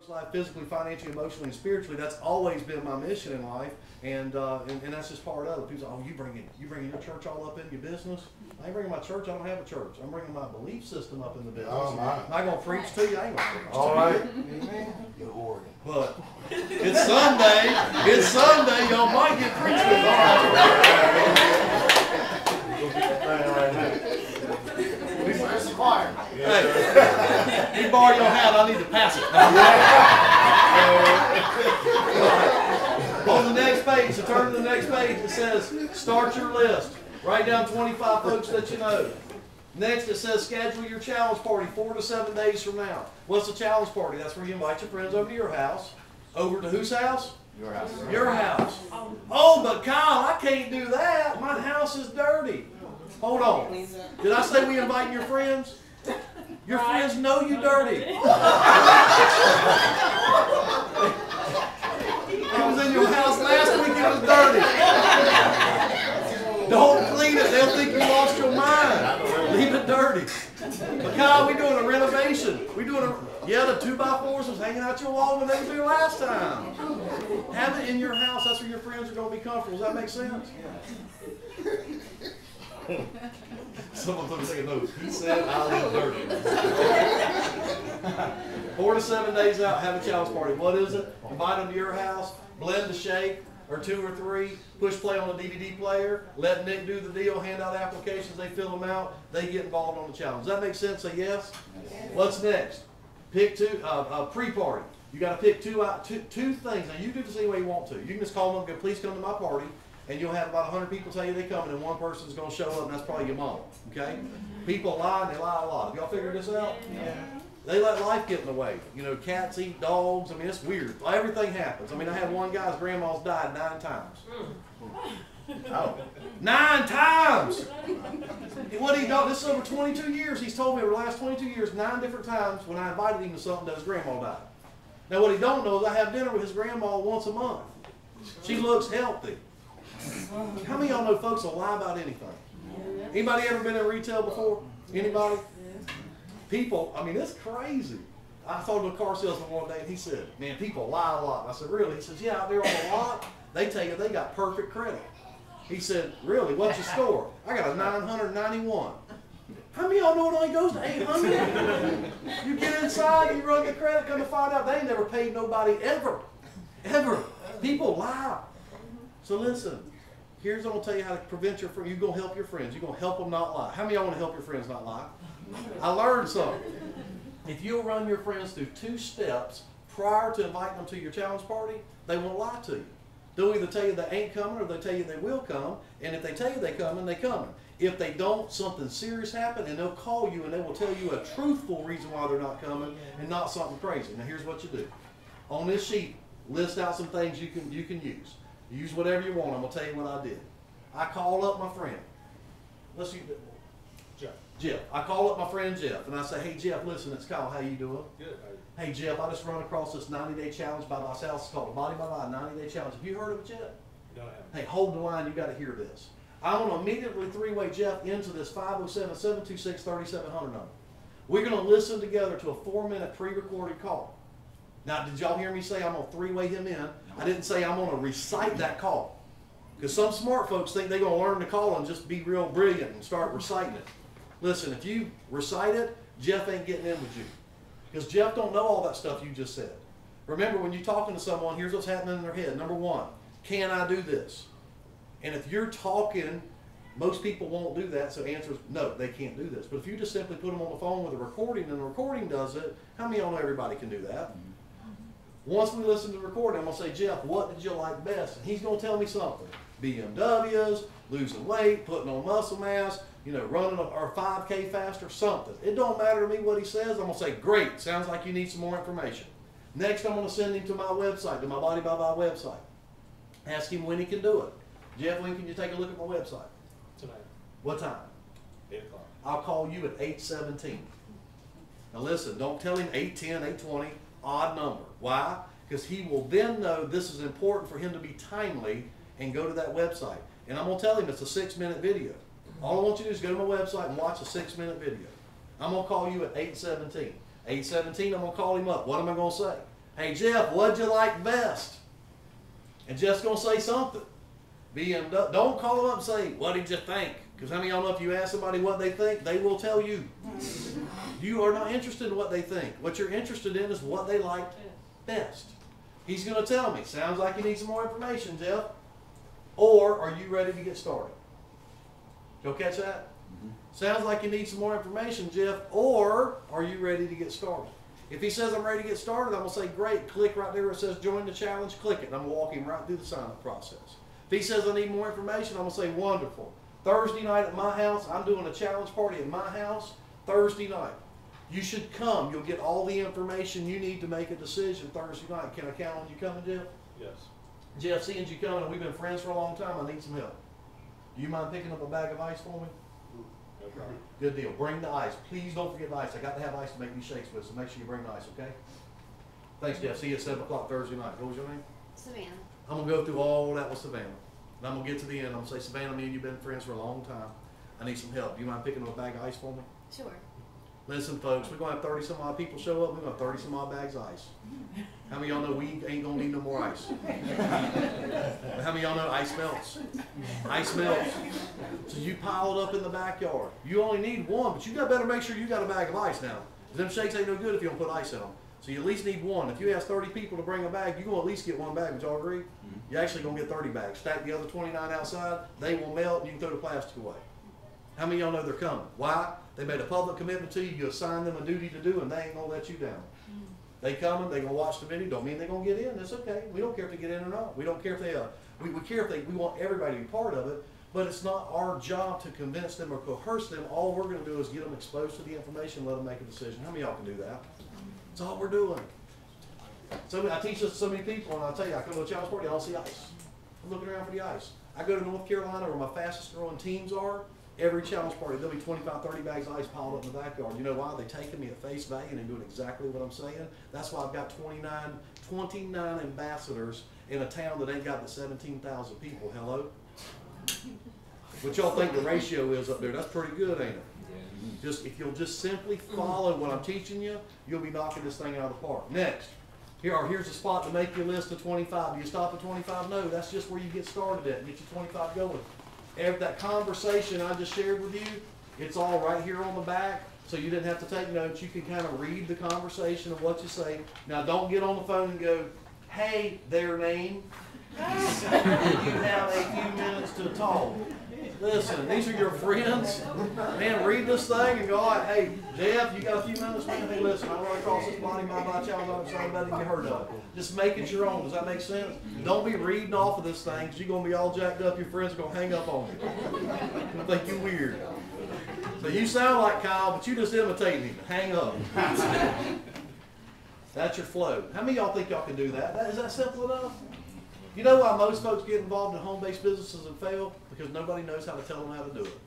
life, physically, financially, emotionally, and spiritually. That's always been my mission in life, and that's just part of it. People say, "Oh, you bringing your church all up in your business?" I ain't bringing my church. I don't have a church. I'm bringing my belief system up in the business. Oh, my. Am I gonna preach to you? I ain't gonna preach all to right. you. Amen. You're Oregon. But it's Sunday. It's Sunday. Y'all might get preached to. Hey, you borrow your hat, I need to pass it. On the next page, so turn to the next page, it says, start your list. Write down 25 folks that you know. Next, it says, schedule your challenge party 4 to 7 days from now. What's the challenge party? That's where you invite your friends over to your house. Over to whose house? Your house. Your house. Oh, but Kyle, I can't do that. My house is dirty. Hold on. Did I say we invite your friends? Your friends know you dirty. It was in your house last week, it was dirty. Don't clean it, they'll think you lost your mind. Leave it dirty. But Kyle, we're doing a renovation. We're doing the 2x4s was hanging out your wall when they were here last time. Have it in your house, that's where your friends are going to be comfortable. Does that make sense? Someone told me to take a note. He said I live dirty. 4 to 7 days out, have a challenge party. What is it? Invite them to your house, blend the shake, or 2 or 3, push play on the DVD player, let Nick do the deal, hand out applications, they fill them out, they get involved on the challenge. Does that make sense? Say yes? What's next? Pick pre-party. You got to pick two things. Now you do this any way you want to. You can just call them up and go, please come to my party. And you'll have about 100 people tell you they're coming, and one person's going to show up, and that's probably your mom. Okay? People lie, and they lie a lot. Have y'all figured this out? Yeah. They let life get in the way. You know, cats eat dogs. I mean, it's weird. Everything happens. I mean, I had one guy's grandma's died 9 times. Oh. 9 times! What he done? This is over 22 years. He's told me over the last 22 years, 9 different times when I invited him to something that his grandma died. Now, what he don't know is I have dinner with his grandma once a month. She looks healthy. How many of y'all know folks will lie about anything? Anybody ever been in retail before? Anybody? People, I mean, it's crazy. I talked to a car salesman one day and he said, man, people lie a lot. I said, really? He says, yeah, out there on the lot, they tell you they got perfect credit. He said, really? What's your score? I got a 991. How many of y'all know it only goes to 800? You get inside, you run the credit, come to find out they ain't never paid nobody ever. Ever. People lie. So listen, here's what I'm going to tell you how to prevent your friends. You're going to help your friends. You're going to help them not lie. How many of y'all want to help your friends not lie? I learned something. If you'll run your friends through 2 steps prior to inviting them to your challenge party, they won't lie to you. They'll either tell you they ain't coming or they'll tell you they will come. And if they tell you they're coming, they're coming. If they don't, something serious happens and they'll call you and they will tell you a truthful reason why they're not coming and not something crazy. Now here's what you do. On this sheet, list out some things you can use. Use whatever you want. I'm going to tell you what I did. I called up my friend. Let's use it. Jeff. I call up my friend Jeff and I say, hey Jeff, listen, it's Kyle. How you doing? Good. Hey Jeff, I just run across this 90-day challenge by Visalus. It's called the Body by Body 90-day challenge. Have you heard of it yet? No, I haven't. Hey, hold the line. You got to hear this. I want to immediately 3-way Jeff into this 507-726-3700 number. We're going to listen together to a 4-minute pre-recorded call. Now, did y'all hear me say I'm going to 3-way him in? I didn't say I'm going to recite that call. Because some smart folks think they're going to learn the call and just be real brilliant and start reciting it. Listen, if you recite it, Jeff ain't getting in with you. Because Jeff don't know all that stuff you just said. Remember, when you're talking to someone, here's what's happening in their head. Number 1, can I do this? And if you're talking, most people won't do that, so the answer is no, they can't do this. But if you just simply put them on the phone with a recording and the recording does it, how many of y'all know everybody can do that? Once we listen to the recording, I'm going to say, Jeff, what did you like best? And he's going to tell me something. BMWs, losing weight, putting on muscle mass, you know, running our 5K faster, something. It don't matter to me what he says. I'm going to say, great, sounds like you need some more information. Next, I'm going to send him to my website, to my Body by Body website. Ask him when he can do it. Jeff, when can you take a look at my website? Tonight. What time? 8 o'clock. I'll call you at 8:17. Now listen, don't tell him 8:10, 8:20, odd number. Why? Because he will then know this is important for him to be timely and go to that website. And I'm going to tell him it's a 6-minute video. All I want you to do is go to my website and watch a 6-minute video. I'm going to call you at 8:17. 8:17, I'm going to call him up. What am I going to say? Hey Jeff, what'd you like best? And Jeff's gonna say something. Don't call them up and say, what did you think? Because how many of y'all know if you ask somebody what they think, they will tell you. You are not interested in what they think. What you're interested in is what they liked best. He's going to tell me, sounds like you need some more information, Jeff. Or are you ready to get started? You'll catch that? Sounds like you need some more information, Jeff. Or are you ready to get started? If he says I'm ready to get started, I'm going to say, great, click right there where it says join the challenge, click it. And I'm going to walk him right through the sign-up process. If he says I need more information, I'm going to say, wonderful. Thursday night at my house, I'm doing a challenge party at my house Thursday night. You should come. You'll get all the information you need to make a decision Thursday night. Can I count on you coming, Jeff? Yes. Jeff, seeing you coming, and we've been friends for a long time, I need some help. Do you mind picking up a bag of ice for me? No problem. Good deal. Bring the ice. Please don't forget the ice. I got to have ice to make these shakes with, so make sure you bring the ice, okay? Thanks, Jeff. See you at 7 o'clock Thursday night. What was your name? Savannah. I'm going to go through all that with Savannah. And I'm going to get to the end. I'm going to say, Savannah, me and you have been friends for a long time. I need some help. Do you mind picking up a bag of ice for me? Sure. Listen, folks, we're going to have 30 some odd people show up. We're going to have 30 some odd bags of ice. How many of y'all know we ain't going to need no more ice? How many of y'all know ice melts? Ice melts. So you pile it up in the backyard. You only need one, but you got better make sure you got a bag of ice now. Because them shakes ain't no good if you don't put ice in them. So you at least need one. If you ask 30 people to bring a bag, you're going to at least get one bag. Would y'all agree? You're actually going to get 30 bags. Stack the other 29 outside. They will melt, and you can throw the plastic away. How many of y'all know they're coming? Why? They made a public commitment to you. You assign them a duty to do, and they ain't going to let you down. They coming. They going to watch the video. Don't mean they're going to get in. That's okay. We don't care if they get in or not. We don't care if they, we care if they, we want everybody to be part of it, but it's not our job to convince them or coerce them. All we're going to do is get them exposed to the information, let them make a decision. How many of y'all can do that? That's all we're doing. So I teach this to so many people, and I'll tell you, I come to a challenge party, I don't see ice. I'm looking around for the ice. I go to North Carolina where my fastest growing teams are. Every challenge party, there'll be 25, 30 bags of ice piled up in the backyard. You know why? They're taking me at face value and they're doing exactly what I'm saying. That's why I've got 29 ambassadors in a town that ain't got but 17,000 people. Hello? What y'all think the ratio is up there? That's pretty good, ain't it? Just if you'll just simply follow what I'm teaching you, you'll be knocking this thing out of the park. Next. Here's a spot to make your list of 25. Do you stop at 25? No, that's just where you get started at and get your 25 going. That conversation I just shared with you, it's all right here on the back, so you didn't have to take notes. You can kind of read the conversation of what you say. Now, don't get on the phone and go, hey, their name. You have a few minutes to talk. Listen, these are your friends. Man, read this thing and go, all right, hey, Jeff, you got a few minutes, man? Hey, listen, I run across this body, my challenge, I'm sorry about it, you heard of it. Just make it your own. Does that make sense? Don't be reading off of this thing, because you're going to be all jacked up. Your friends are going to hang up on you. They'll think you're weird. So you sound like Kyle, but you just imitating him. Hang up. That's your flow. How many of y'all think y'all can do that? Is that simple enough? You know why most folks get involved in home-based businesses and fail? Because nobody knows how to tell them how to do it.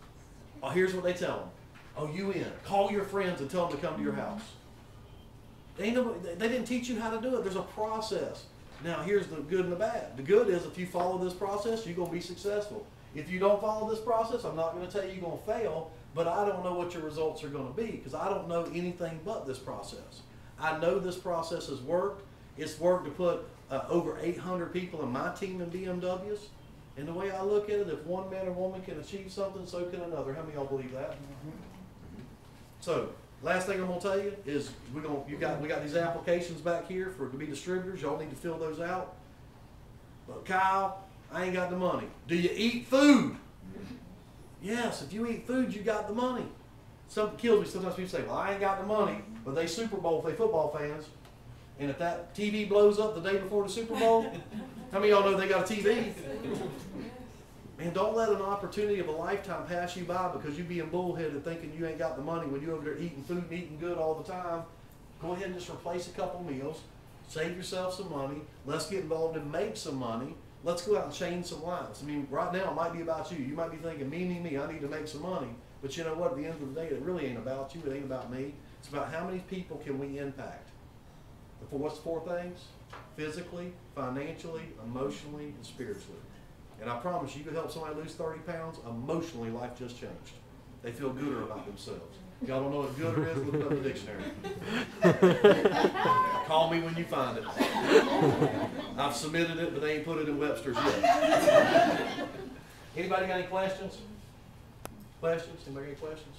Oh, here's what they tell them. Oh, you in. Call your friends and tell them to come to your house. They didn't teach you how to do it. There's a process. Now, here's the good and the bad. The good is if you follow this process, you're going to be successful. If you don't follow this process, I'm not going to tell you you're going to fail, but I don't know what your results are going to be because I don't know anything but this process. I know this process has worked. It's worked to put over 800 people in my team in BMWs. And the way I look at it, if one man or woman can achieve something, so can another. How many of y'all believe that? So, last thing I'm going to tell you is we got these applications back here to be distributors. Y'all need to fill those out. But Kyle, I ain't got the money. Do you eat food? Yes, if you eat food, you got the money. Something kills me. Sometimes people say, well, I ain't got the money, but they Super Bowl, they football fans. And if that TV blows up the day before the Super Bowl, how many of y'all know they got a TV? Man, don't let an opportunity of a lifetime pass you by because you being bullheaded thinking you ain't got the money when you're over there eating food and eating good all the time. Go ahead and just replace a couple meals. Save yourself some money. Let's get involved and make some money. Let's go out and change some lives. I mean, right now it might be about you. You might be thinking, me, I need to make some money. But you know what? At the end of the day, it really ain't about you. It ain't about me. It's about how many people can we impact. What's the 4 things? Physically, financially, emotionally, and spiritually. And I promise you, can help somebody lose 30 pounds, emotionally life just changed. They feel gooder about themselves. Y'all don't know what gooder is? Look it up in the dictionary. Call me when you find it. I've submitted it, but they ain't put it in Webster's yet. Anybody got any questions? Questions? Anybody got any questions?